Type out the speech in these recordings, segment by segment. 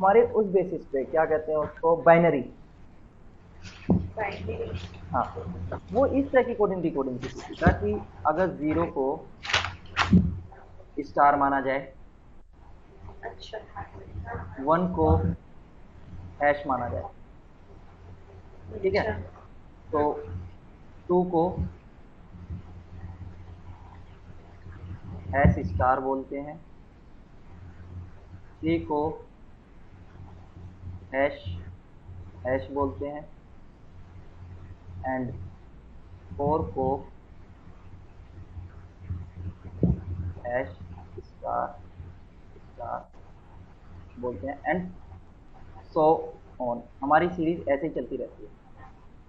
हमारे उस बेसिस पे क्या कहते हैं उसको, बाइनरी। हाँ, वो इस तरह की कोडिंग डिकोडिंग थी ताकि अगर जीरो को स्टार माना जाए, अच्छा। वन को हैश माना जाए, ठीक है। अच्छा। तो टू को हैश स्टार बोलते हैं, थ्री को हैश हैश बोलते हैं, एंड फोर को हैश स्टार स्टार बोलते हैं, एंड सो ऑन। हमारी सीरीज ऐसे ही चलती रहती है।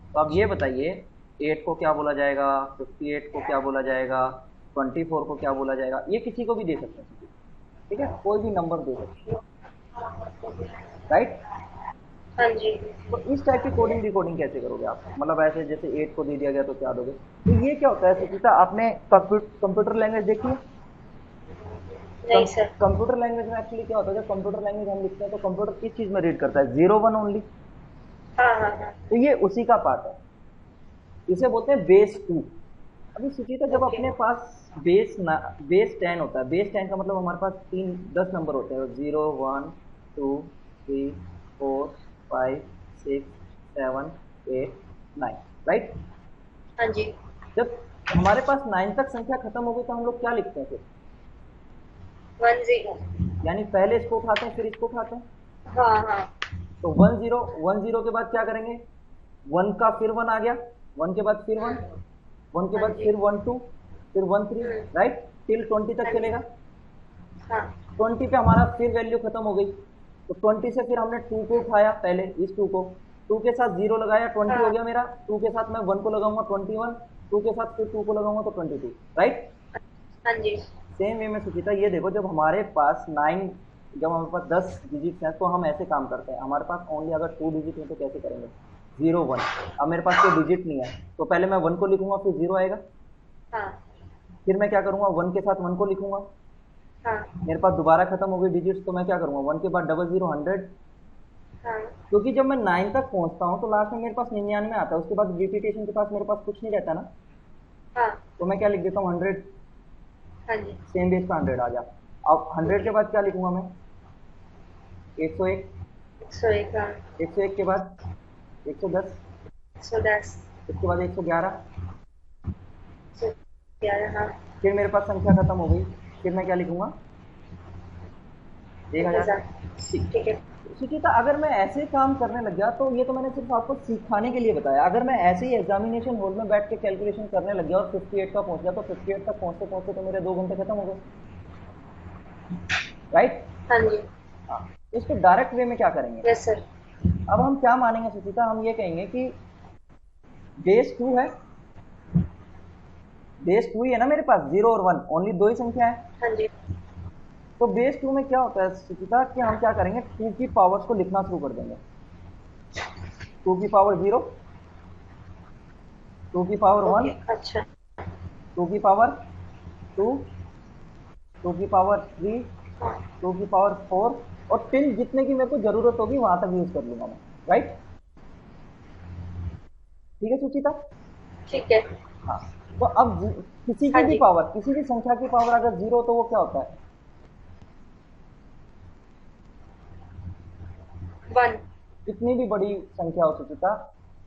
तो अब ये बताइए, 8 को क्या बोला जाएगा, 58 को क्या बोला जाएगा, 24 को क्या बोला जाएगा, ये किसी को भी दे सकते हैं, ठीक है, कोई भी नंबर दे सकते हैं, राइट। हाँ जी। तो इस टाइप की कोडिंग डिकोडिंग कैसे करोगे आप, मतलब ऐसे जैसे 8 को दे दिया गया तो क्या दोगे। तो ये क्या होता है सुचिता, आपने कंप्यूटर लैंग्वेज देखी है। नहीं सर। कंप्यूटर लैंग्वेज में एक्चुअली क्या होता है, जब कंप्यूटर लैंग्वेज हम लिखते हैं तो कंप्यूटर किस चीज में रीड करता है, जीरो वन ओनली। हाँ हाँ हाँ। तो ये उसी का पार्ट है, इसे बोलते हैं बेस टू। अभी सुचिता, जब ओके। अपने पास बेस 10 होता है, बेस 10 का मतलब हमारे पास 10 नंबर होते हैं, 0, 1, 2, 3, 4, 5, 6, 7, 8, 9, राइट। हाँ जी। जब हमारे पास 9 तक संख्या खत्म हो गई तो हम लोग क्या लिखते हैं फिर, 10। यानी पहले इसको उठाते हैं फिर इसको उठाते हैं। हाँ हाँ। तो 10 के बाद क्या करेंगे, वन का फिर वन आ गया, वन के बाद फिर वन, वन के हाँ बाद जी। फिर वन टू, फिर वन थ्री, हम्म। राइट, टिल 20 तक हाँ जी। चलेगा। हाँ। 20 पे हमारा फिर वैल्यू खत्म हो गई, तो 20 से फिर हमने टू को उठाया, पहले इस टू को, टू के साथ जीरो लगाया, 20 हो हाँ। गया मेरा, टू के साथ मैं वन को लगाऊंगा 21, टू के साथ फिर टू को लगाऊंगा तो 22, राइट। हाँ जी। सेम वे में सुचिता ये देखो, जब हमारे पास नाइन, जब हमारे पास 10 डिजिट हैं तो हम ऐसे काम करते हैं, हमारे पास ओनली अगर 2 डिजिट है तो कैसे करेंगे, 0 1। अब मेरे पास कोई डिजिट नहीं है तो पहले मैं वन को लिखूंगा फिर जीरो आएगा, हाँ। फिर मैं क्या करूंगा, वन के साथ वन को लिखूंगा, हाँ। मेरे पास दोबारा खत्म हो गई डिजिट्स तो मैं क्या करूंगा, वन के बाद डबल जीरो 100। हाँ। क्योंकि जब मैं 9 तक पहुंचता हूँ तो लास्ट में मेरे पास 99 आता है, उसके बाद रिपीटेशन के पास मेरे पास कुछ नहीं रहता ना, हाँ। तो मैं क्या लिख देता हूँ, 100। हाँ जी। सेम बेस पे 100 आ जा। अब 100 के ओके। बाद क्या लिखूंगा मैं, 101। 101। हाँ। 101 के बाद 110, 110। उसके बाद 111, 111। हाँ। फिर मेरे पास संख्या खत्म हो गई, फिर मैं क्या लिखूंगा, 1000। 1000। ठीक। ठीक है। सुचिता, अगर मैं ऐसे काम करने लग गया, तो ये तो मैंने सिर्फ आपको सिखाने के लिए बताया, अगर मैं ऐसे ही एग्जामिनेशन हॉल में बैठ के कैलकुलेशन करने लग गया और 58 का पहुंच गया, तो 58 तक पहुंचते पहुंचते तो मेरे 2 घंटे खत्म हो गए, राइट। हाँ जी। हाँ, तो इसको डायरेक्ट वे में क्या करेंगे, यस सर। अब हम क्या मानेंगे सुचिता, हम ये कहेंगे कि बेस टू है, बेस टू ही है ना मेरे पास, जीरो और वन ओनली दो ही संख्या है। हाँ जी। तो बेस टू में क्या होता है सुचिता, कि हम क्या करेंगे, टू की पावर्स को लिखना शुरू कर देंगे, टू की पावर जीरो, टू की पावर वन, ओके। अच्छा। टू की पावर टू, टू की पावर थ्री, हाँ। टू की पावर फोर, और टिल जितने की मेरे को जरूरत होगी वहां तक यूज कर लूंगा मैं, राइट। ठीक है सुचिता। ठीक है। हाँ, तो अब किसी हाँ की भी जी। पावर, किसी भी संख्या की पावर अगर जीरो तो वो क्या होता है, 1। कितनी भी बड़ी संख्या हो सुचिता,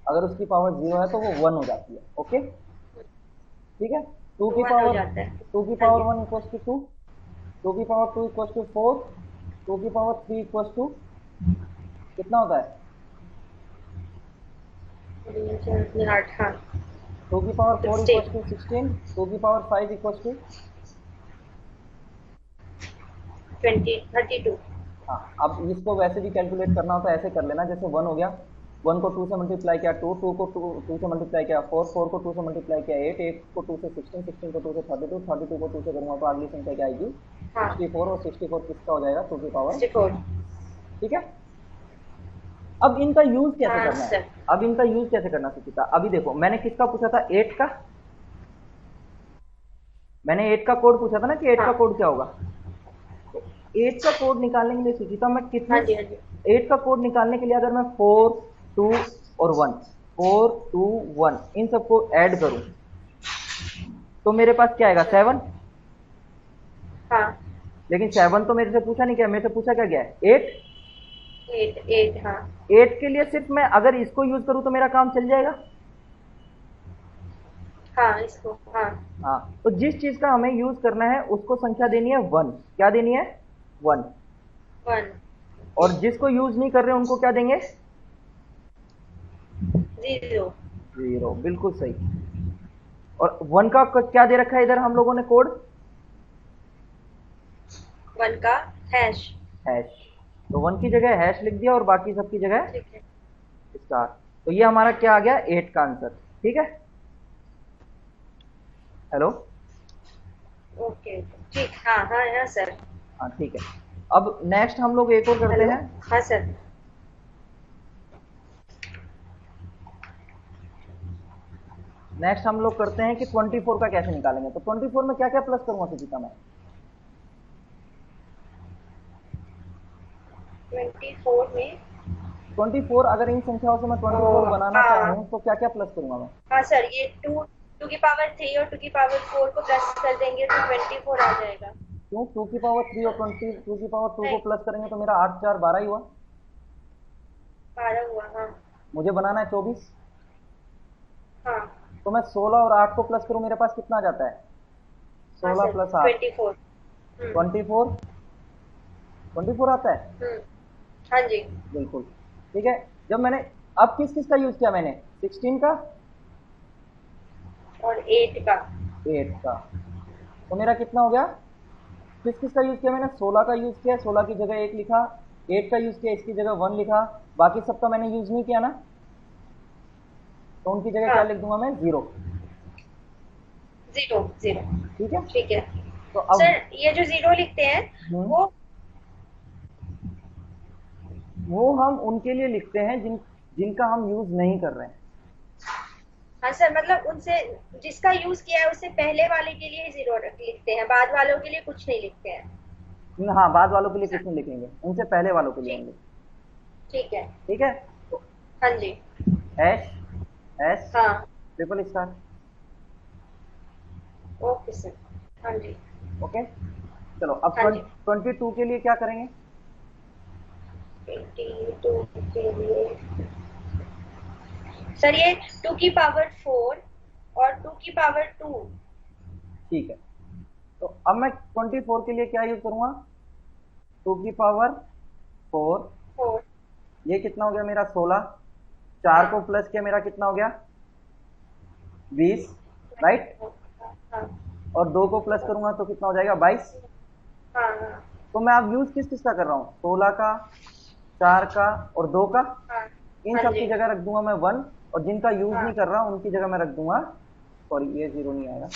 अगर उसकी पावर जीरो है तो वो वन हो जाती है, ओके। ठीक है, टू की 1 हो पावर जाता है। टू की हाँ पावर जी। One equals to two, two की power two equals to four, two की पावर थ्री इक्वल्स टू कितना होता है, 8। हाँ। टू की power four 16। Equals to 16, two की पावर फाइव इक्वल्स टू, 32। हाँ। अब इसको वैसे भी कैलकुलेट करना हो तो ऐसे कर लेना, जैसे वन हो गया, वन को टू से मल्टीप्लाई किया टू, टू को टू से मल्टीप्लाई किया फोर, फोर को टू से मल्टीप्लाई किया एट, एट को टू से 16, 16 को टू से 32, 32 को टू से करूंगा तो अगली संख्या क्या आएगी, हाँ। 64, और 64 किसका हो जाएगा, टू की पावर 64। 6। ठीक है। अब इनका यूज कैसे हाँ करना है, सर। अब इनका यूज कैसे करना सीखा, अभी देखो मैंने किसका पूछा था, एट का, मैंने एट का कोड पूछा था ना कि एट का हाँ। कोड क्या होगा। तो एट का कोड निकालने के लिए सीखी था मैं, हाँ कितनी जी। हाँ जी। 8 का कोड निकालने के लिए अगर मैं 4 2 और 1, 4 2 1 इन सबको ऐड करूं तो मेरे पास क्या आएगा, अच्छा 7। हाँ लेकिन 7 तो मेरे से पूछा नहीं, क्या मेरे से पूछा क्या गया है, 8। 8 8 हाँ 8 के लिए सिर्फ मैं अगर इसको यूज करूं तो मेरा काम चल जाएगा। हाँ इसको हाँ हाँ, तो जिस चीज का हमें यूज करना है उसको संख्या देनी है 1। क्या देनी है, 1। 1 और जिसको यूज नहीं कर रहे उनको क्या देंगे, 0 0। बिल्कुल सही। और 1 का क्या दे रखा है इधर हम लोगों ने कोड, 1 का हैश। हैश। तो 1 की जगह हैश लिख दिया और बाकी सब की जगह ठीक है स्टार। तो ये हमारा क्या आ गया, 8 का आंसर। ठीक है, हेलो। ओके ठीक हाँ हाँ हाँ सर। हाँ ठीक है। अब नेक्स्ट हम लोग एक और करते हेलो हैं। हाँ सर। नेक्स्ट हम लोग करते हैं कि 24 का कैसे निकालेंगे। तो 24 में क्या क्या प्लस करूंगा सुचिता मैं, 24 में 24 अगर इन संख्याओं से मैं 24 बनाना हाँ चाहूँ तो क्या क्या प्लस करूंगा मैं। हाँ सर ये 2 2 की पावर 3 और 2 की पावर 4 को प्लस कर देंगे तो 24 आ जाएगा। क्यों, 2 की पावर 3 और 2 की पावर 2 को नहीं प्लस करेंगे तो मेरा 8 4 12 ही हुआ। 12 हुआ हाँ मुझे बनाना है 24। हाँ तो मैं 16 और 8 को प्लस करूं, मेरे पास कितना आ जाता है, हाँ 16 सर प्लस 8, 24 24। 24 आता है। हम्म हाँ जी बिल्कुल ठीक है। जब मैंने, अब किस किस का यूज किया मैंने, 16 का, और 8 का 8 का। तो मेरा कितना हो गया, किस किस का यूज किया मैंने, 16 का यूज किया, 16 की जगह 1 लिखा, 8 का यूज किया, इसकी जगह 1 लिखा, बाकी सबका मैंने यूज नहीं किया ना, तो उनकी जगह क्या हाँ लिख दूंगा मैं, 0। 0 0 ठीक है। ठीक है तो अब सर ये जो 0 लिखते हैं हम्म, वो वो हम उनके लिए लिखते हैं जिनका हम यूज नहीं कर रहे हैं। हाँ सर मतलब उनसे जिसका यूज किया है उससे पहले वाले के लिए 0 लिखते हैं बाद वालों के लिए कुछ नहीं लिखते हैं। हाँ, बाद वालों के लिए सर कुछ नहीं लिखेंगे, उनसे पहले वालों के लिए ठीक होंगे। ठीक है ठीक है। तो हाँ जी हैश, हैश, हाँ ट्रिपल स्टार। ओके सर हाँ जी ओके, चलो अब हाँ जी 22 के लिए क्या करेंगे। 22 के लिए सर ये 2 की पावर 4 और 2 की पावर 2 ठीक है, तो अब मैं 24 के लिए क्या यूज करूंगा, 2 की पावर 4, 4 ये कितना हो गया मेरा 16, 4 को प्लस किया मेरा कितना हो गया 20, राइट। हाँ और 2 को प्लस करूंगा तो कितना हो जाएगा 22। हाँ हाँ तो मैं अब यूज किस किस का कर रहा हूँ, 16 का, 4 का और 2 का। हाँ इन हाँ सब की जी जगह रख दूंगा मैं 1, और जिनका यूज हाँ नहीं कर रहा उनकी जगह मैं रख दूंगा, सॉरी ये 0 नहीं आएगा,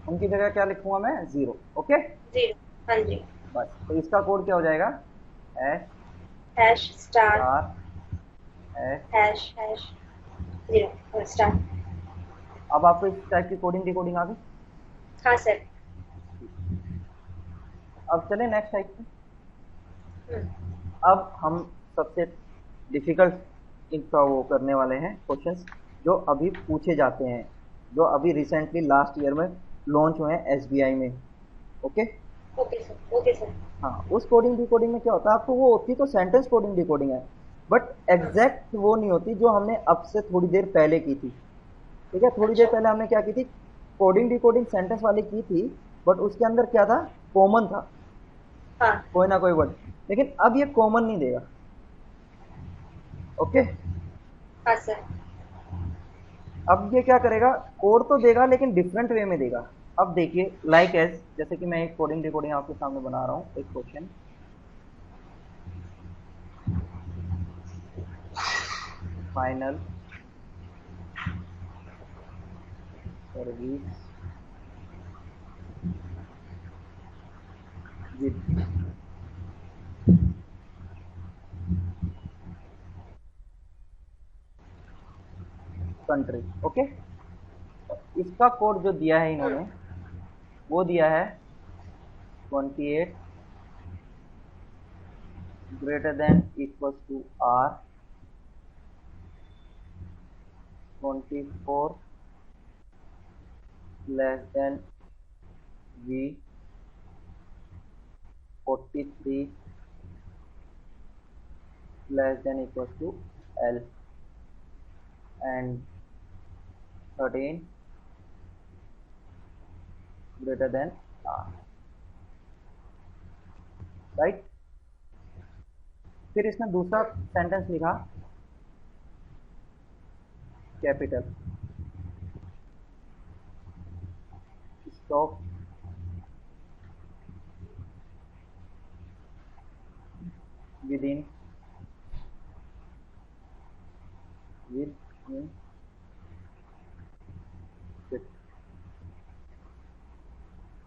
उनकी जगह क्या लिखूंगा मैं, 0। ओके, 0 हाँ जी बस। तो इसका कोड क्या हो जाएगा, H hash star star H. Hash hash 0 star अब आपको इस टाइप की कोडिंग डिकोडिंग आ गई। हाँ सर अब चले नेक्स्ट टाइप पे। हम्म अब हम सबसे डिफिकल्ट इनका वो करने वाले हैं क्वेश्चंस, जो अभी पूछे जाते हैं, जो अभी रिसेंटली लास्ट ईयर में लॉन्च हुए हैं एसबीआई में। ओके। ओके सर हाँ, उस कोडिंग डिकोडिंग में क्या होता है, आपको वो होती तो सेंटेंस कोडिंग डिकोडिंग है, बट एग्जैक्ट वो नहीं होती जो हमने अब से थोड़ी देर पहले की थी। ठीक है, थोड़ी देर अच्छा पहले हमने क्या की थी, कोडिंग डिकोडिंग सेंटेंस वाली की थी, बट उसके अंदर क्या था, कॉमन था, हाँ कोई ना कोई वर्ड। लेकिन अब ये कॉमन नहीं देगा। ओके। हाँ सर अब ये क्या करेगा, कोड तो देगा लेकिन डिफरेंट वे में देगा। अब देखिए, लाइक एज, जैसे कि मैं एक कोडिंग डिकोडिंग आपके सामने बना रहा हूँ, एक question, final service with country. Okay, इसका कोड जो दिया है हम्म इन्होंने, वो दिया है 28 greater than equals to R, 24 less than V, 43 less than equals to L, and 13 greater than R, right. फिर इसने दूसरा सेंटेंस लिखा कैपिटल स्टॉप विद इन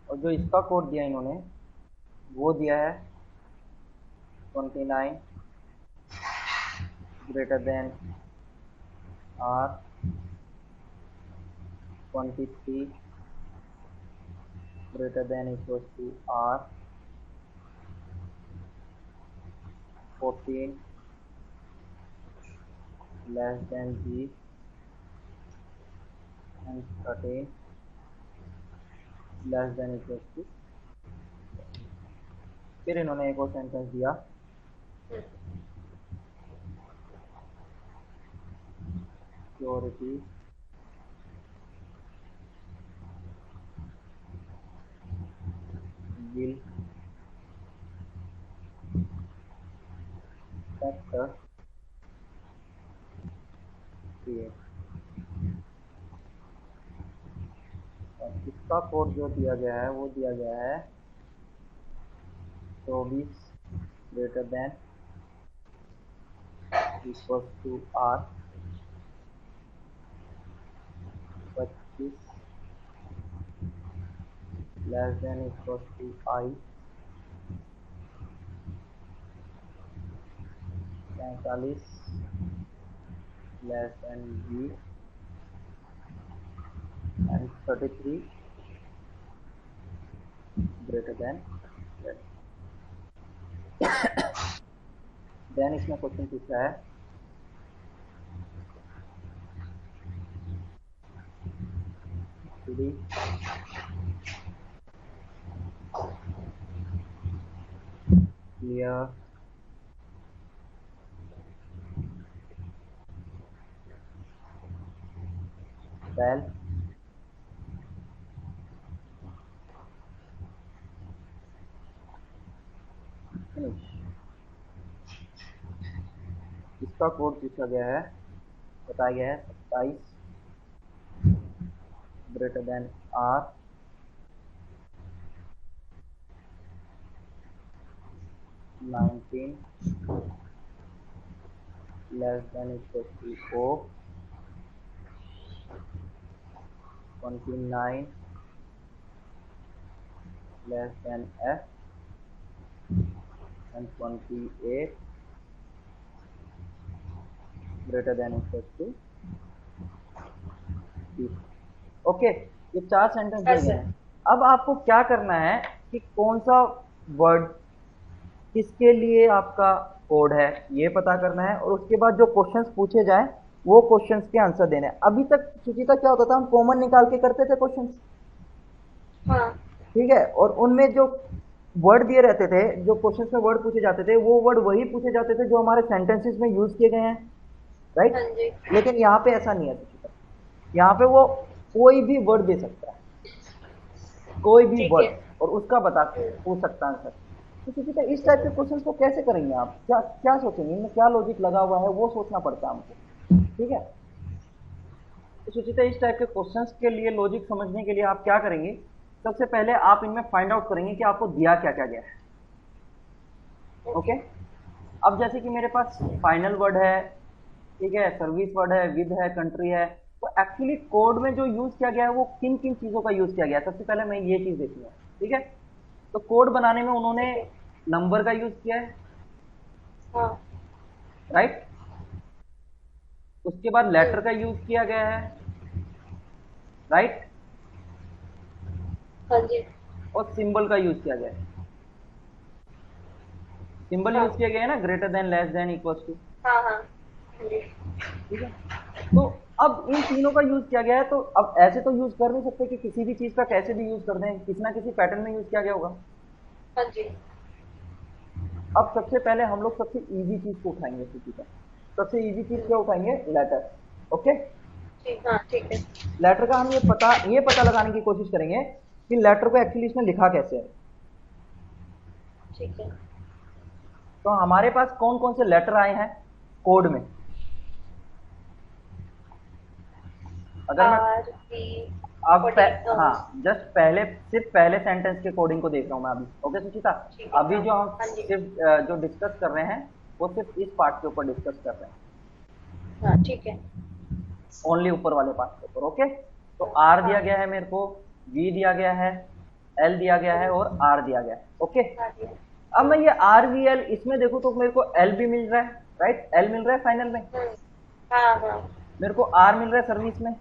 और जो इसका कोड दिया इन्होंने वो दिया है 29 greater than R, 23 greater than equals to R, 14 less than G, and 13 less than equals to। फिर इन्होंने एक और सेंटेंस दिया प्योरिटी will factor create। और इसका कोड जो दिया गया है वो दिया गया है 24 greater than equals to R, 25 less than equals to I, 45 less than V, and 33 greater than Z। Then इसमें क्वेश्चन पूछा है clear bell finish। इसका कोड पूछा गया है, बताया गया है 27 greater than R, 19 less than equals to O, 29 less than F, and 28 greater than equals to P। Okay, ये 4 सेंटेंस दिए गए हैं। अब आपको क्या करना है कि कौन सा वर्ड किसके लिए आपका कोड है ये पता करना है, और उसके बाद जो क्वेश्चंस पूछे जाए वो क्वेश्चंस के आंसर देने हैं। अभी तक सुचिता क्या होता था, हम कॉमन निकाल के करते थे क्वेश्चंस, हाँ ठीक है, और उनमें जो वर्ड दिए रहते थे, जो क्वेश्चंस में वर्ड पूछे जाते थे वो वर्ड वही पूछे जाते थे जो हमारे सेंटेंसेस में यूज किए गए हैं, राइट। हाँ जी। लेकिन यहाँ पे ऐसा नहीं है सुचिता, यहाँ पे वो कोई भी वर्ड दे सकता है, कोई भी ठीक वर्ड, है। और उसका बता पूछ सकता है आंसर। तो सुचिता इस टाइप के क्वेश्चंस को कैसे करेंगे आप, क्या क्या सोचेंगे, इनमें क्या लॉजिक लगा हुआ है वो सोचना पड़ता है हमको, ठीक है। तो सुचिता इस टाइप के क्वेश्चंस के लिए लॉजिक समझने के लिए आप क्या करेंगे, सबसे पहले आप इनमें फाइंड आउट करेंगे कि आपको दिया क्या क्या गया है, ओके। अब जैसे कि मेरे पास फाइनल वर्ड है, ठीक है, सर्विस वर्ड है, विद है, कंट्री है, तो एक्चुअली कोड में जो यूज किया गया है वो किन किन चीजों का यूज किया गया है, सबसे पहले मैं ये चीज देखूंगा, ठीक है। तो कोड बनाने में उन्होंने नंबर का यूज किया है, हाँ राइट, उसके बाद लेटर का यूज किया गया है, राइट, हाँ जी। और सिंबल का यूज किया गया है। सिंबल हाँ यूज किया गया है ना, greater than, less than, equals to. हाँ हाँ। हाँ जी। ठीक है। तो अब इन तीनों का यूज किया गया है, तो अब ऐसे तो यूज कर नहीं सकते कि किसी भी चीज का कैसे भी यूज कर दें, किसी ना किसी पैटर्न में यूज किया गया होगा। हाँ जी। अब सबसे पहले हम लोग सबसे इजी चीज को उठाएंगे सूची का। सबसे इजी चीज क्या उठाएंगे? लेटर। ओके। ठीक, हाँ ठीक है। लेटर का हम ये पता लगाने की कोशिश करेंगे कि लेटर को एक्चुअली इसमें लिखा कैसे है। ठीक है। तो हमारे पास कौन कौन से लेटर आए हैं कोड में? अगर मैं आर बी अब बॉडी। हाँ, जस्ट पहले, सिर्फ पहले सेंटेंस के कोडिंग को देख रहा हूं मैं अभी। ओके सुचिता, ठीक है, अभी हाँ। जो हम हाँ जी। सिर्फ जो डिस्कस कर रहे हैं वो सिर्फ इस पार्ट के ऊपर डिस्कस कर रहे हैं, हाँ ठीक है। ओनली ऊपर वाले पार्ट के ऊपर। ओके। तो हाँ आर हाँ। दिया गया है मेरे को, वी दिया गया है, एल दिया गया है और आर दिया गया है। ओके। हाँ जी। अब मैं ये आर वी एल इसमें देखूं तो मेरे को एल भी मिल रहा है, राइट? एल मिल रहा है फाइनल में। हम्म, हाँ हाँ। मेरे को आर मिल रहा है सर्विस में।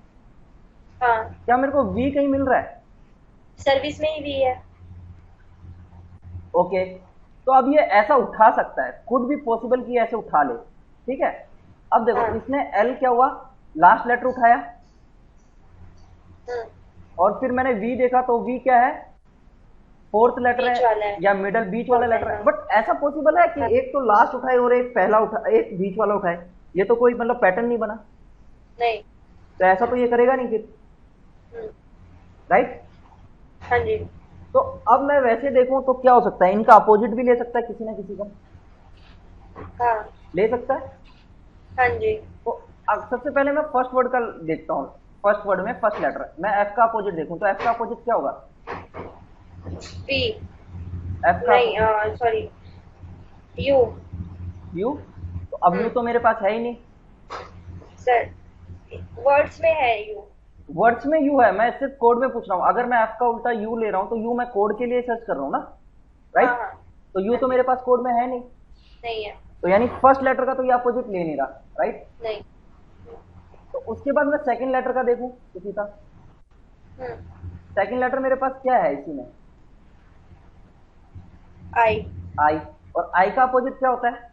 हाँ, क्या मेरे को वी कहीं मिल रहा है? सर्विस में ही भी है। ओके। तो अब ये ऐसा उठा सकता है, कुड भी पॉसिबल कि ऐसे उठा ले। ठीक है। अब देखो हाँ। इसने एल क्या हुआ, लास्ट लेटर उठाया, हम्म, और फिर मैंने वी देखा तो वी क्या है, फोर्थ लेटर बीच है वाला है। या मिडल बीच वाला फोर्थ है, लेटर है। हाँ। बट ऐसा पॉसिबल है कि हाँ, एक तो लास्ट उठाए और एक पहला उठा, एक बीच वाला उठाए? ये तो कोई मतलब पैटर्न नहीं बना। नहीं। तो ऐसा तो ये करेगा नहीं फिर, हम्म, राइट? हाँ जी। तो अब मैं वैसे देखूं तो क्या हो सकता है, इनका अपोजिट भी ले सकता है किसी ना किसी का, हाँ। ले सकता है। हाँ जी। तो अब सबसे पहले मैं फर्स्ट वर्ड का देखता हूँ। फर्स्ट वर्ड में फर्स्ट लेटर, मैं एफ का अपोजिट देखूं तो एफ का अपोजिट क्या होगा? बी। एफ का नहीं, सॉरी, यू। यू। तो अब यू हम्म, तो मेरे पास है ही नहीं। सर, वर्ड्स में है यू। वर्ड्स में यू है, मैं सिर्फ कोड में पूछ रहा हूँ। अगर मैं एफ का उल्टा यू ले रहा हूँ तो यू मैं कोड के लिए सर्च कर रहा हूँ ना, हाँ राइट? हाँ। तो यू हाँ तो जी। मेरे पास कोड में है नहीं। नहीं है। तो यानी फर्स्ट लेटर का तो ये अपोजिट ले नहीं रहा, राइट? नहीं। तो उसके बाद मैं सेकंड लेटर का देखूं किसी का। हम्म, सेकंड लेटर मेरे पास क्या है इसी में? आई। आई। और आई का अपोजिट क्या होता है?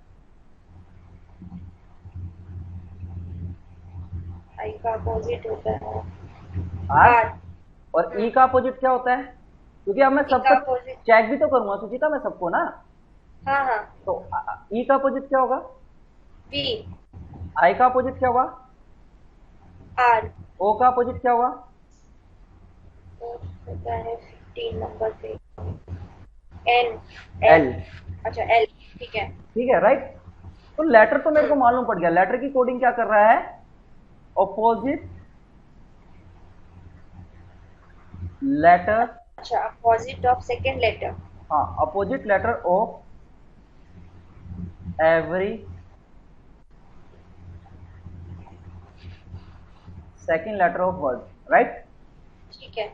आई का अपोजिट होता है आर। आर। और ई का अपोजिट क्या होता है? क्योंकि अब मैं ई का सबको अपोजिट। चेक भी तो करूंगा सुचिता, मैं सबको ना। हाँ हाँ। तो ई का अपोजिट क्या होगा? बी। आई का अपोजिट क्या होगा? आर। ओ का अपोजिट क्या होगा? होता है 15 नंबर पे। एन। एल। एल। अच्छा, एल। ठीक है। ठीक है, राइट? तो लेटर तो मेरे को हम्म, मालूम पड़ गया, लेटर की कोडिंग क्या कर रहा है? Opposite letter. अच्छा, अपोजिट ऑफ सेकेंड लेटर। हाँ, opposite letter of every second letter of word, right? ठीक है।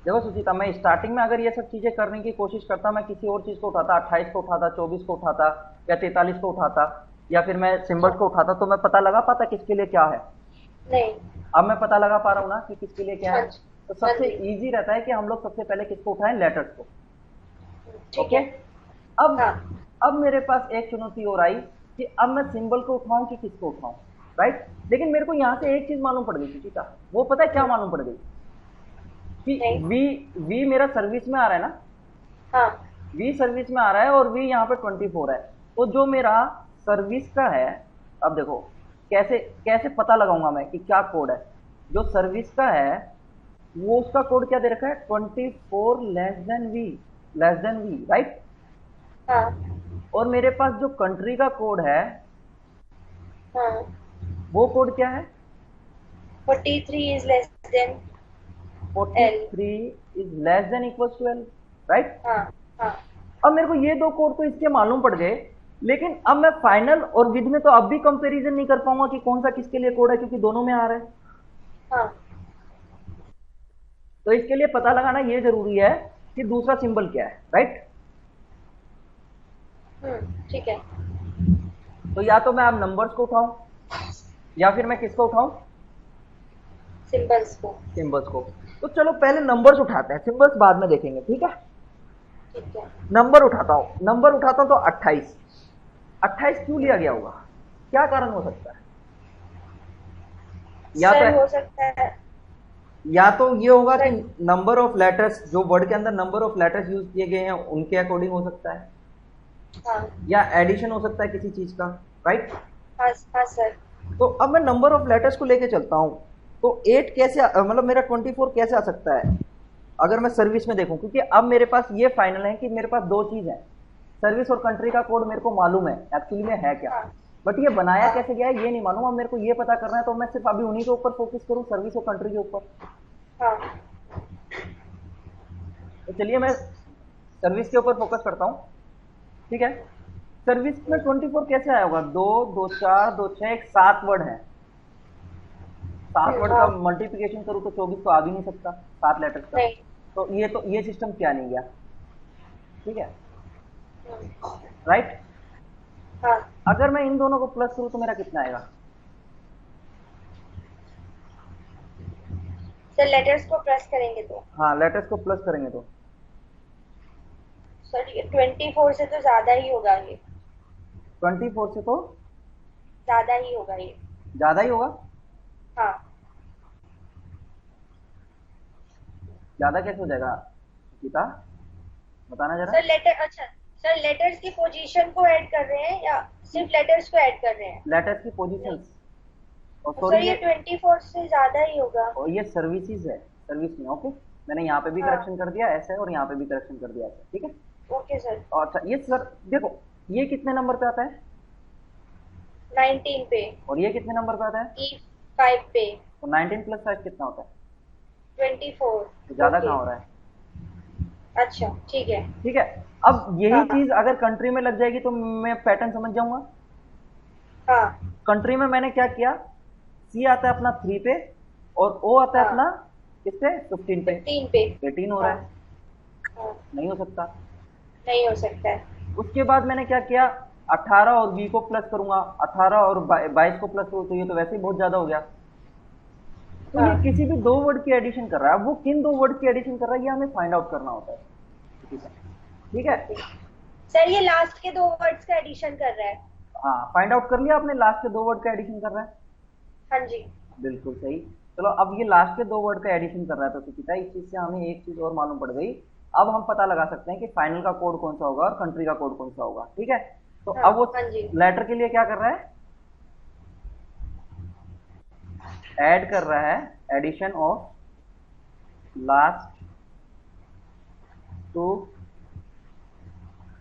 देखो सुचिता, मैं स्टार्टिंग में अगर ये सब चीजें करने की कोशिश करता, मैं किसी और चीज को उठाता, 28 को उठाता, 24 को उठाता, या 43 को उठाता, या फिर मैं सिंबल्स हाँ। को उठाता, तो मैं पता लगा पाता किसके लिए क्या है। नहीं। अब मैं पता लगा पा रहा हूँ ना कि किसके लिए क्या है। हाँ जी। तो हाँ सबसे जी। इजी रहता है कि हम लोग सबसे पहले किसको उठाएं? लेटर्स को। ठीक ओके। है। अब हाँ। अब मेरे पास एक चुनौती और आई कि अब मैं सिंबल को उठाऊं कि किसको उठाऊं, राइट? लेकिन मेरे को यहां से एक चीज मालूम पड़ गई सुचिता। वो पता है क्या हम्म, मालूम पड़ गई? कि नहीं। वी वी मेरा सर्विस में आ रहा है ना, हाँ। वी सर्विस में आ रहा है और वी यहाँ पे 24 है। तो जो मेरा सर्विस का है, अब देखो कैसे कैसे पता लगाऊंगा मैं कि क्या कोड है। जो सर्विस का है वो उसका कोड क्या दे रखा है? 24 लेस देन वी, राइट? हाँ। और मेरे पास जो कंट्री का कोड है हाँ। वो कोड क्या है? 43 is less than L. 43 is less than equal to L, right? हाँ। हाँ। अब मेरे को ये दो कोड तो इसके मालूम पड़ गए, लेकिन अब मैं फाइनल और विद में तो अब भी कंपैरिजन नहीं कर पाऊंगा कि कौन सा किसके लिए कोड है, क्योंकि दोनों में आ रहा है। हाँ। तो इसके लिए पता लगाना ये जरूरी है कि दूसरा सिंबल क्या है, राइट? ठीक है। तो या तो मैं अब नंबर्स को उठाऊं या फिर मैं किसको उठाऊं, सिंबल्स को। सिंबल्स को। तो चलो पहले नंबर्स उठाते हैं, सिंबल्स बाद में देखेंगे, ठीक है। ठीक है नंबर उठाता हूं तो 28। 28 क्यों लिया गया होगा, क्या कारण हो सकता है? या तो सर हो सकता है या तो ये होगा कि सर। नंबर ऑफ लेटर्स, जो वर्ड के अंदर नंबर ऑफ लेटर्स यूज किए गए हैं उनके अकॉर्डिंग हो सकता है, हाँ या एडिशन हो सकता है किसी चीज का, राइट। हाँ हाँ सर। तो अब मैं नंबर ऑफ लेटर्स को लेके चलता हूं, तो 8 कैसे मतलब मेरा 24 कैसे आ सकता है अगर मैं सर्विस में देखूं, क्योंकि अब मेरे पास ये फाइनल है कि मेरे पास दो चीज है, सर्विस और कंट्री का कोड मेरे को मालूम है एक्चुअली में है क्या, हाँ बट ये बनाया हाँ कैसे गया है ये नहीं मालूम। अब मेरे को ये पता करना है, तो मैं सिर्फ अभी उन्हीं के ऊपर फोकस करूं, सर्विस और कंट्री के ऊपर। हाँ। तो चलिए मैं सर्विस के ऊपर फोकस करता हूँ, ठीक है। सर्विस में 24 कैसे आया होगा, दो दो चार दो छह, एक 7 वर्ड है, 7 वर्ड का हाँ। मल्टीप्लिकेशन करूँ तो 24 तो आ भी नहीं सकता, 7 लेटर्स का। नहीं। तो ये सिस्टम क्या नहीं गया, ठीक है, हम्म, राइट। हाँ अगर मैं इन दोनों को प्लस करूँ तो मेरा कितना आएगा? सर, लेटर्स को प्रेस करेंगे तो। हाँ, लेटर्स को प्लस करेंगे तो सर ये 24 से तो ज्यादा ही होगा ये। 24 से तो ज्यादा ही होगा ये। ज्यादा ही होगा। हाँ। ज्यादा कैसे हो जाएगा गीता, बताना जरा। सर लेटर, अच्छा सर, लेटर्स की पोजीशन को ऐड कर रहे हैं या सिर्फ लेटर्स को ऐड कर रहे हैं? लेटर्स की नहीं पोजीशंस, और तो सॉरी सर ये 24 से ज्यादा ही होगा। और ये सर्विसेज है, सर्विस में, ओके। मैंने यहाँ पे भी हाँ। करेक्शन कर दिया ऐसे, और यहाँ पे भी करेक्शन कर दिया ऐसे, ठीक है। Okay sir. और अच्छा ये सर देखो, ये कितने नंबर पे आता है 19 पे। और ये कितने नंबर पे आता है? E5 पे। तो 19 प्लस 5 कितना होता है? 24। तो ज्यादा ओके। कहाँ हो रहा है? अच्छा ठीक है। ठीक है। अब यही हाँ चीज अगर कंट्री में लग जाएगी तो मैं पैटर्न समझ जाऊंगा। हाँ कंट्री में मैंने क्या किया, सी आता है अपना 3 पे, और ओ आता है हाँ। अपना किस पे, 15 पे। 15 पे। 18 हो रहा हाँ है, हाँ। नहीं हो सकता। नहीं हो सकता है। उसके बाद मैंने क्या किया, 18 और बी को प्लस करूंगा, 18 और 22 को प्लस करूँ तो ये तो वैसे ही बहुत ज्यादा हो गया। तो ये हाँ। किसी भी दो वर्ड की एडिशन कर रहा है, वो किन दो वर्ड की एडिशन कर रहा है ये हमें फाइंड आउट करना होता है, ठीक है, ठीक है। ओके सर, ये लास्ट के दो वर्ड्स का एडिशन कर रहा है। हाँ, फाइंड आउट कर लिया आपने, लास्ट के दो वर्ड का एडिशन कर रहा है, हाँ जी। बिल्कुल सही। चलो अब ये लास्ट के दो वर्ड का एडिशन कर रहा है, तो सुचिता इस चीज से हमें एक चीज और मालूम पड़ गई। अब हम पता लगा सकते हैं कि फाइनल का कोड कौन सा होगा और कंट्री का कोड कौन सा होगा, ठीक है। तो हाँ अब वो हाँ जी। लेटर के लिए क्या कर रहा है, ऐड कर रहा है, addition of last two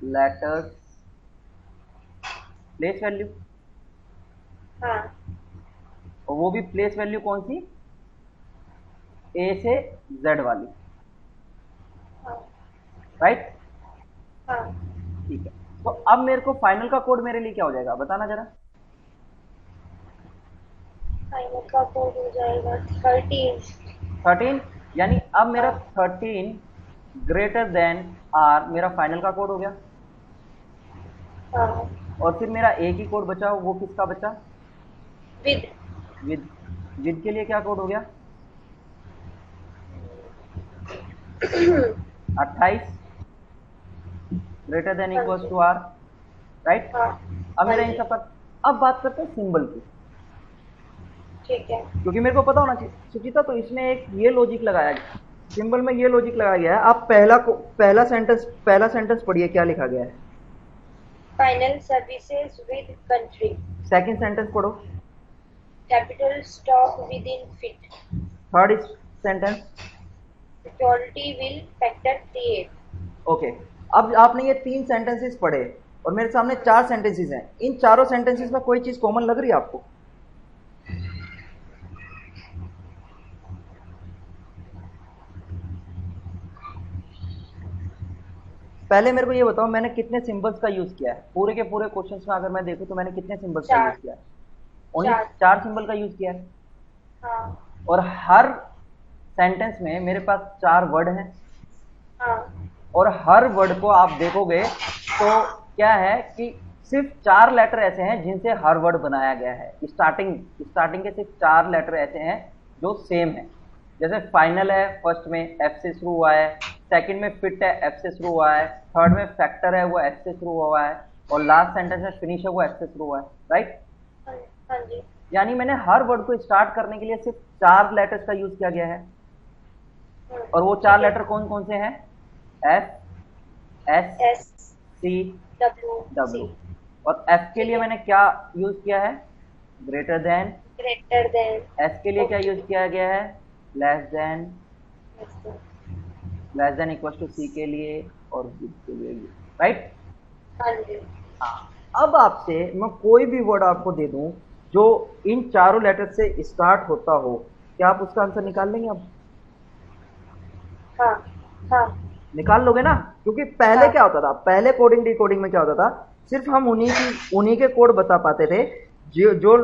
letters, place value, हाँ और वो भी प्लेस वैल्यू कौन सी, ए से जेड वाली, हाँ राइट। हाँ। ठीक है। तो अब मेरे को फाइनल का कोड मेरे लिए क्या हो जाएगा, बताना जरा। फाइनल का कोड हो जाएगा 13। 13, यानी अब मेरा हाँ 13 ग्रेटर देन आर मेरा फाइनल का कोड हो गया। हाँ। और फिर मेरा एक ही कोड बचा, वो किसका बचा, विद। विद। विद के लिए क्या कोड हो गया, 28 ग्रेटर देन हाँ equals G. To R, right. हाँ अब हाँ मेरा इन जी। सब पर, अब बात करते हैं सिंबल की, ठीक है। क्योंकि मेरे को पता होना चाहिए सुचिता। तो इसमें एक ये लॉजिक लगाया गया, सिंबल में ये लॉजिक लगाया गया है। आप पहला सेंटेंस पढ़िए, क्या लिखा गया है। Final services with country. Second sentence पढ़ो। Capital stock with in fit. Third sentence. Security will factor create. Okay. अब आपने ये 3 सेंटेंसेस पढ़े और मेरे सामने 4 सेंटेंसेस हैं। इन चारों सेंटेंसेस में कोई चीज कॉमन लग रही है आपको? पहले मेरे को ये बताओ, मैंने कितने सिंबल्स का यूज किया है पूरे के पूरे क्वेश्चंस में, अगर मैं देखूं तो मैंने कितने सिंबल्स का यूज 4। किया है? ओनली 4। 4 सिंबल का यूज किया है। हाँ और हर सेंटेंस में मेरे पास 4 वर्ड हैं, हाँ और हर वर्ड को आप देखोगे तो क्या है कि सिर्फ 4 लेटर ऐसे हैं जिनसे हर वर्ड बनाया गया है। स्टार्टिंग के सिर्फ 4 लेटर ऐसे हैं जो सेम है। जैसे फाइनल है, फर्स्ट में एफ से शुरू हुआ है, सेकंड में फिट है, एफ से शुरू हुआ है, थर्ड में फैक्टर है, वो एफ से शुरू हुआ है, और लास्ट सेंटेंस में फिनिश है, वो एफ से शुरू हुआ है। राइट? हाँ जी। यानी मैंने हर वर्ड को स्टार्ट करने के लिए सिर्फ 4 लेटर्स का यूज किया गया है। और वो 4 ठीक है। लेटर कौन कौन से हैं? F, S, S, C, W, C. W. और एफ के ठीक लिए है। मैंने क्या यूज किया है? Greater than. Greater than. S के लिए क्या यूज ओके। किया गया है? Less than. Less than equal to C के लिए, और विद के लिए। राइट? हाँ जी। हाँ। अब आपसे मैं कोई भी वर्ड आपको दे दूं जो इन चारों लेटर से स्टार्ट होता हो, क्या आप उसका आंसर निकाल लेंगे? अब हाँ। हाँ। निकाल लोगे ना? क्योंकि पहले हाँ। क्या होता था, पहले कोडिंग डिकोडिंग में क्या होता था, सिर्फ हम उन्हीं के कोड बता पाते थे जो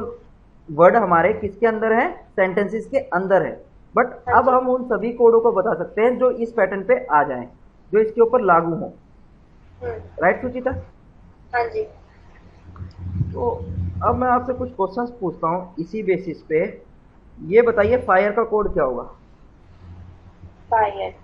वर्ड हमारे किसके अंदर है? सेंटेंसेस के अंदर है। बट हाँ अब जी। हम उन सभी कोडों को बता सकते हैं जो इस पैटर्न पे आ जाएं, जो इसके ऊपर लागू हो। राइट सुचिता? हाँ जी। तो अब मैं आपसे कुछ क्वेश्चंस पूछता हूँ इसी बेसिस पे। ये बताइए, फायर का कोड क्या होगा? फायर।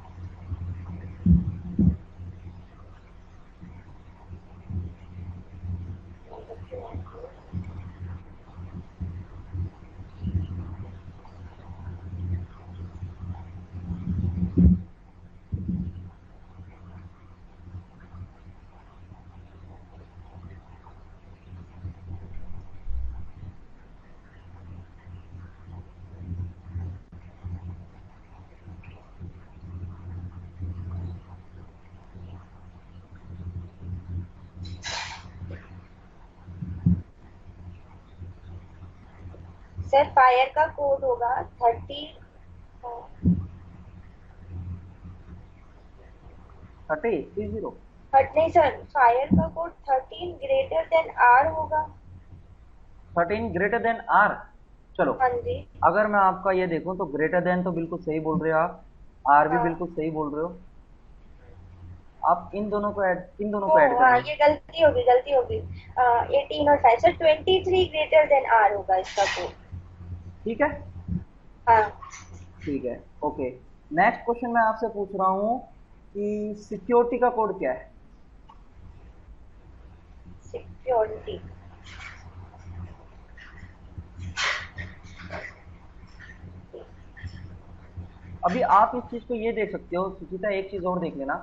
सर फायर का कोड होगा 30। 30 हट नहीं सर, फायर का कोड 13 ग्रेटर देन आर होगा। 13 ग्रेटर देन आर। चलो, हाँ जी। अगर मैं आपका ये देखूं तो ग्रेटर देन तो बिल्कुल सही बोल रहे हो आप, आर भी हाँ। बिल्कुल सही बोल रहे हो। आप इन दोनों ओ को ऐड हाँ, करेंगे। ये गलती होगी। 18 और 5 सर 23 ग्रेटर देन आर होगा इसका कोड। ठीक है? हाँ। ठीक है, ओके। नेक्स्ट क्वेश्चन मैं आपसे पूछ रहा हूं कि सिक्योरिटी का कोड क्या है? सिक्योरिटी। अभी आप इस चीज को ये देख सकते हो सुचिता, एक चीज और देख लेना,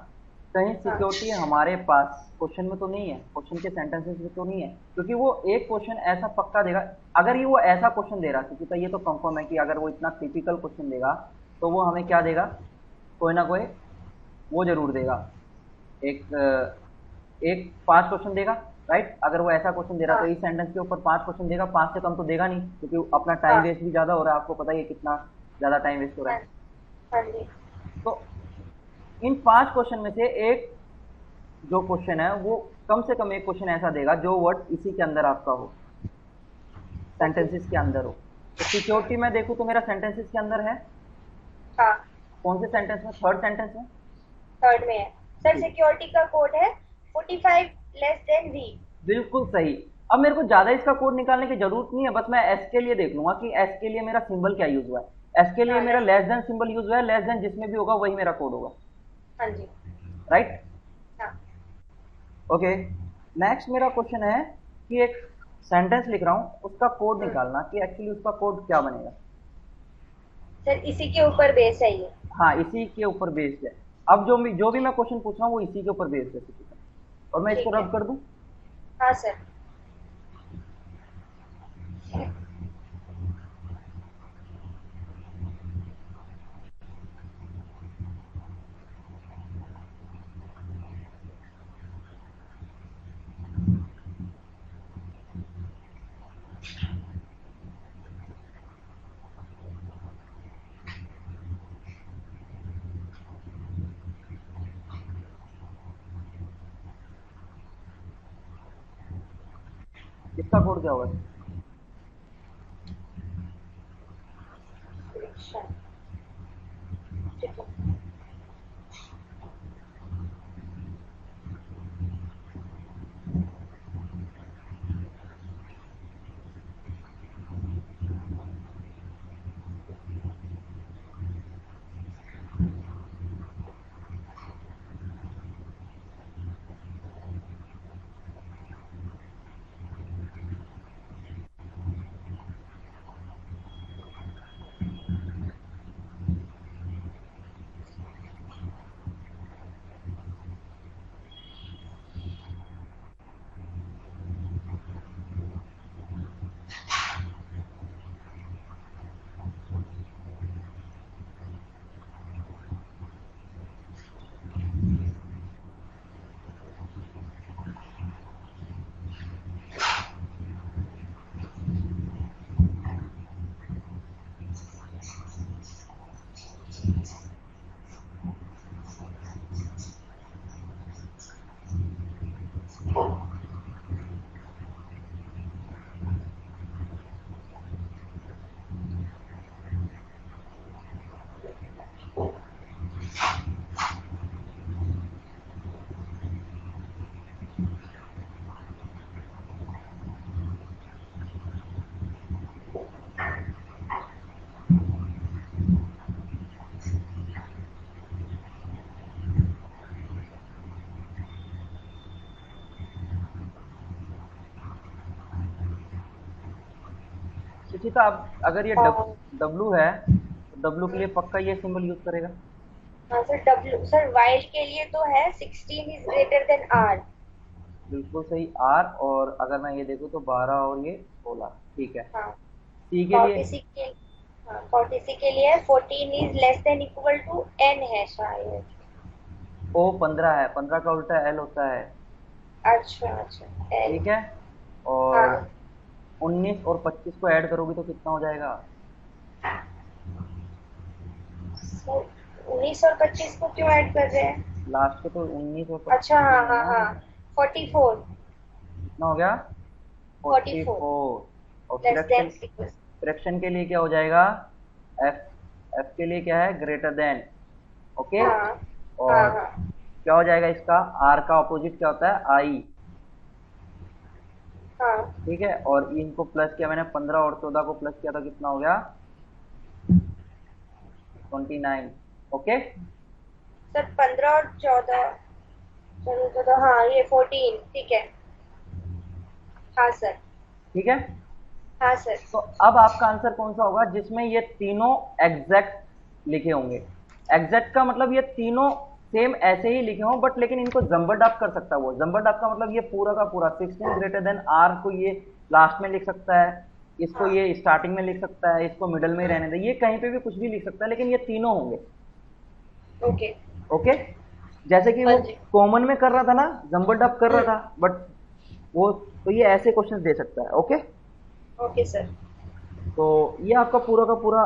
कहीं हाँ। सिक्योरिटी हमारे पास क्वेश्चन में तो नहीं है, क्वेश्चन के सेंटेंसेस में तो नहीं है, क्योंकि वो एक क्वेश्चन ऐसा पक्का देगा। अगर ये वो ऐसा क्वेश्चन दे रहा सुचिता, ये तो कंफर्म है कि अगर वो इतना टिपिकल क्वेश्चन देगा तो वो हमें क्या देगा? कोई ना कोई वो जरूर देगा, एक एक 5 क्वेश्चन देगा। राइट? अगर वो ऐसा क्वेश्चन दे रहा तो हाँ। इस सेंटेंस के ऊपर 5 क्वेश्चन देगा, 5 से कम तो देगा नहीं, क्योंकि अपना टाइम हाँ। वेस्ट भी ज्यादा हो रहा है, आपको पता ही है कितना ज्यादा टाइम वेस्ट हो रहा हाँ। है। हाँ जी। तो इन 5 क्वेश्चन में से एक जो क्वेश्चन है वो कम से कम एक क्वेश्चन ऐसा देगा जो वर्ड इसी के अंदर आपका हो, ओके। सेंटेंसेस के अंदर हो। तो सिक्योरिटी में देखूं तो मेरा सेंटेंसेस के अंदर है। हाँ। कौन से सेंटेंस में? थर्ड सेंटेंस में। थर्ड में है। सर ठीक, सिक्योरिटी का कोड है 45 लेस देन वी। बिल्कुल सही। अब मेरे को ज्यादा इसका कोड निकालने की जरूरत नहीं है, बस मैं एस के लिए देख लूंगा कि एस के लिए मेरा सिंबल क्या यूज हुआ है। एस के लिए हाँ मेरा लेस देन सिंबल यूज हुआ है, लेस देन जिसमें भी होगा वही मेरा कोड होगा। हाँ जी। राइट? हाँ। ओके। नेक्स्ट मेरा क्वेश्चन है कि एक सेंटेंस लिख रहा हूं, उसका कोड हम्म, निकालना कि एक्चुअली उसका कोड क्या बनेगा। सर इसी के ऊपर बेस है ये। हाँ, इसी के ऊपर बेस्ड है। अब जो भी मैं क्वेश्चन पूछ रहा हूँ वो इसी के ऊपर बेस्ड है। और मैं इसको ठीक है। रब कर दूं। हाँ सर। इसका कोड क्या होगा? अच्छा, ठीक है। सुचिता, अब अगर ये और डब्लू है तो डब्लू के लिए पक्का ये सिंबल यूज करेगा। हाँ सर, डब्ल्यू सर वाइल्ड के लिए तो है 16 इज ग्रेटर देन आर। बिल्कुल सही, आर। और अगर मैं ये देखूँ तो 12 और ये 16, ठीक है। हाँ, सी के लिए, कॉर्टेसी के, हाँ कॉर्टेसी के लिए 14 is less than equal to N है शायद। ओ 15 है, 15 का उल्टा एल होता है। अच्छा अच्छा, एन। ठीक है। और हाँ 19 और 25 को ऐड करोगी तो कितना हो जाएगा? सर, 19 और 25 को क्यों ऐड कर रहे हैं? लास्ट को तो 19 और अच्छा 25 ही हाँ है हाँ ना। हाँ, 44। कितना हो गया? 44 44। और लेस देन इक्वल। फ्रैक्शन के लिए क्या हो जाएगा? एफ। एफ के लिए क्या है? Greater then. ओके। हाँ हाँ और हाँ क्या हो जाएगा इसका? आर का ऑपोजिट क्या होता है? आई। हाँ। ठीक है। और इनको प्लस किया मैंने, 15 और 14 को प्लस किया तो कितना हो गया? 29। ओके। सर 15 और 14, चलो तो हाँ ये 14, ठीक है। हाँ सर। ठीक है। हाँ सर। तो अब आपका आंसर कौन सा होगा जिसमें ये तीनों एग्जैक्ट लिखे होंगे? एग्जैक्ट का मतलब ये तीनों सेम ऐसे ही लिखे हों, बट लेकिन इनको जंबर्ड अप कर सकता है वो। जंबर्ड अप का मतलब ये पूरा का पूरा 16 ग्रेटर देन आर को ये लास्ट में लिख सकता है, इसको हाँ। ये स्टार्टिंग में लिख सकता है, इसको मिडल में ही रहने दे, ये कहीं पे भी कुछ भी लिख सकता है, लेकिन ये तीनों होंगे। ओके। ओके। जैसे कि हाँ वो जी। कॉमन में कर रहा था ना, जंबर्ड अप कर रहा हम्म। था, बट वो तो ये ऐसे क्वेश्चंस दे सकता है। ओके। Okay sir. तो ये आपका पूरा का पूरा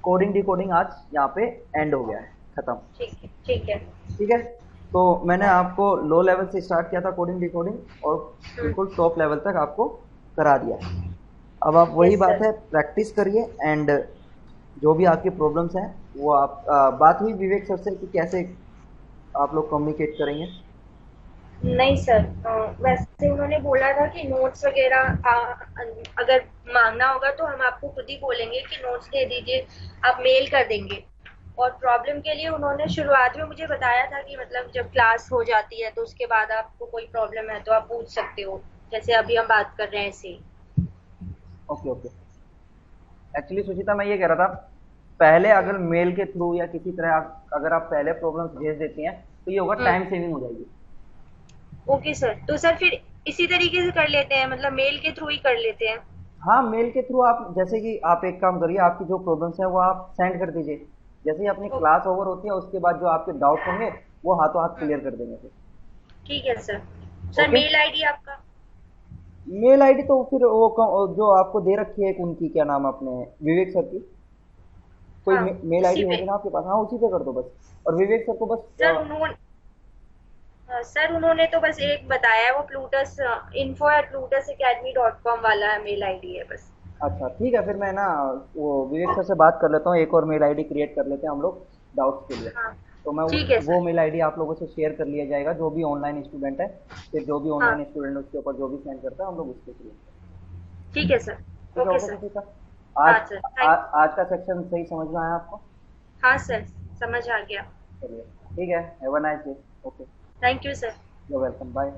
कोडिंग डिकोडिंग आज यहाँ पे एंड हो गया है, खत्म। ठीक है ठीक है। ठीक है। तो मैंने आपको लो लेवल से स्टार्ट किया था कोडिंग डिकोडिंग, और बिल्कुल टॉप लेवल तक आपको करा दिया। अब आप वही यस बात सर। है, प्रैक्टिस करिए। एंड जो भी आपकी प्रॉब्लम्स हैं वो आप बात हुई विवेक सर से कि कैसे आप लोग कम्युनिकेट करेंगे? नहीं सर, वैसे उन्होंने बोला था कि नोट्स वगैरह अगर मांगना होगा तो हम आपको खुद ही बोलेंगे कि नोट्स दे दीजिए, आप मेल कर देंगे। और प्रॉब्लम के लिए उन्होंने शुरुआत में मुझे बताया था कि मतलब जब क्लास हो जाती है तो उसके बाद आपको कोई प्रॉब्लम है तो आप पूछ सकते हो, जैसे अभी हम बात कर रहे हैं ऐसे ही। Okay okay. एक्चुअली सुचिता, मैं ये कह रहा था, पहले अगर हम्म। मेल के थ्रू या किसी तरह अगर आप पहले प्रॉब्लम्स भेज देती हैं तो ये होगा, हम्म। टाइम सेविंग हो जाएगी। ओके सर, तो सर फिर इसी तरीके से कर लेते हैं, मतलब मेल के थ्रू ही कर लेते हैं। हाँ, मेल के थ्रू आप, जैसे कि आप एक काम करिए, आपकी जो प्रॉब्लम्स हैं वो आप सेंड कर दीजिए। जैसे ही अपनी ओके। क्लास ओवर होती है उसके बाद जो आपके डाउट्स होंगे वो हाथों हाथ क्लियर कर देंगे फिर। ठीक है sir. Sir okay. Mail ID आपका? मेल आईडी तो फिर वो जो आपको दे रखी है, एक उनकी क्या नाम है अपने, विवेक सर की, कोई हाँ, मेल आईडी उसी पे। होगी ना आपके पास, हाँ उसी पे कर दो बस। और विवेक सर को बस सर उन्होंने सर उन्होंने तो बस एक बताया है, वो प्लूटस info@plutusacademy.com वाला मेल आईडी है बस। अच्छा ठीक है, फिर मैं ना वो विवेक सर से बात कर लेता हूँ, एक और मेल आईडी क्रिएट कर लेते हैं हम लोग डाउट्स के लिए। हाँ तो मैं ठीक है वो सर। मेल आईडी आप लोगों से शेयर कर लिया जाएगा, जो भी ऑनलाइन स्टूडेंट है, फिर जो भी हाँ ऑनलाइन स्टूडेंट उसके ऊपर जो भी सेंड करता है हम लोग उसके थ्रू। ठीक है सर। ठीक है, ओके ओके सर। सुचिता। हाँ सर, आज थैंक। आज का सेक्शन सही समझ में आया आपको? हाँ सर, समझ आ गया। चलिए, ठीक है, have a nice day. Okay. Thank you sir. You welcome, bye.